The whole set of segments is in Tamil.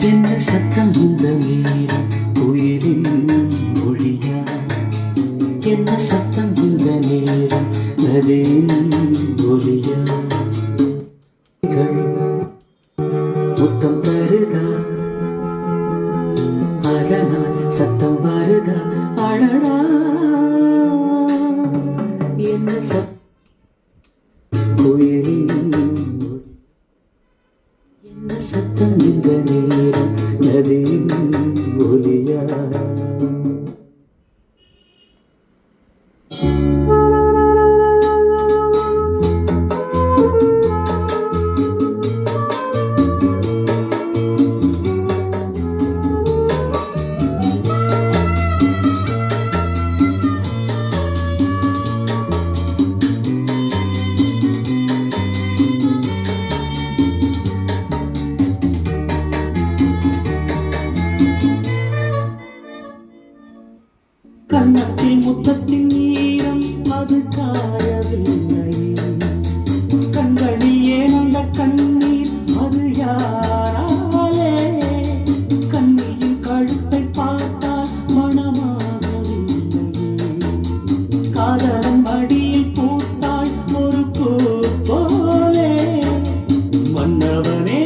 என்ன சத்தம் இந்த நேரம் உயிரின் மொழியா? என்ன சத்தம் இந்த நேரம் நதியின் ஒலியா? முத்தம் தருதா அதனால் சத்தம் வருதா? அழடா என்ன சத்தம் என்ன சத்தம் இந்த நேரம் நதியின் ஒலியா? கண்ணத்தில் முத்தத்தின் ஈரம் அது காயவில்லை. கண்களில் ஏன் அந்த கண்ணீர் அது யாராலே? கண்ணியின் கழுத்தை பார்த்தால் மனமாகவில்லை. காதலன் மடியில் பூத்தாள் ஒரு பூ போலே. மன்னவனே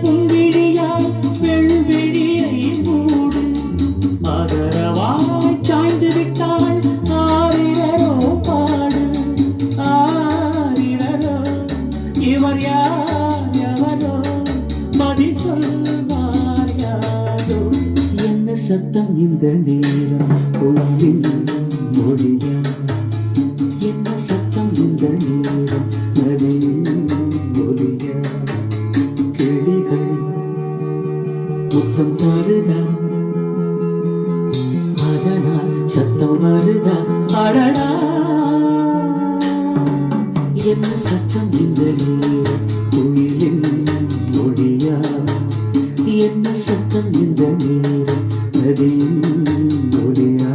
புன்விழியால் வெள்விழியை மூடு. ஆதரவாய் சாய்ந்து விட்டாள் ஆரிரரோ பாடு. ஆரிரரோ இவர் யார் எவரோ பதில் சொல்வார் யாரோ? என்ன சத்தம் இந்த நேரம் உயிரின் மொழியா? என்ன சத்தம் இந்த நேரம் நதியின் ஒலியா? கிளிகள் முத்தம் தருதா அதனால் சத்தம் வருதா? அடடா என்ன சத்தம் இந்த நேரம் உயிரின் மொழியா? என்ன சத்தம் இந்த நேரம் நதியின் ஒலியா?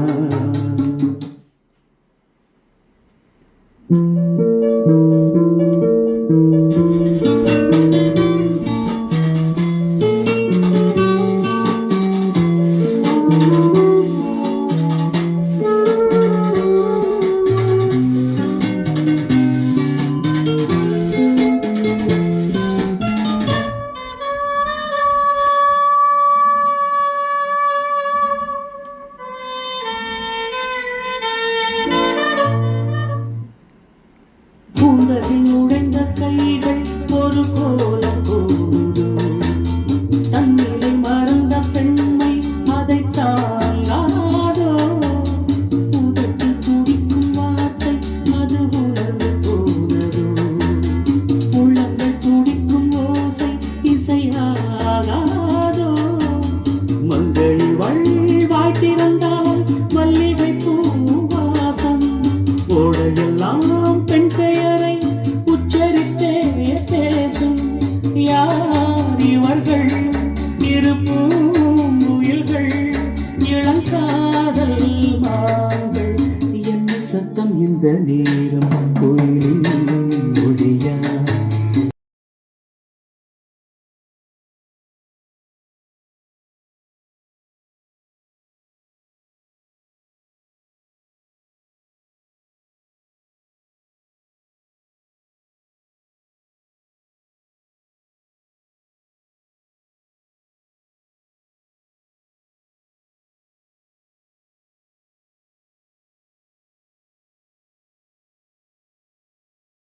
பூந்தலில் உடைந்த கைகள் ஒரு கோலம் போடும். தன்னிலை மறந்த பெண்மை அதை தாங்காதோ? உதட்டில் துடிக்கும் வார்த்தை அது உணர்ந்து போனதோ? உள்ளங்கள் துடிக்கும் ஓசை இசையாகாதோ? மங்களி வாழ்வாய் திறந்தால் மல்லிகை பூவாசம். ஓடையெல்லாம் பெண் பெயரை உச்சரித்தே பேசும். யார் இவர்கள்? இரு பூங்குயில்கள் இளங்காதல் மாங்கள். என்ன சத்தம் இந்த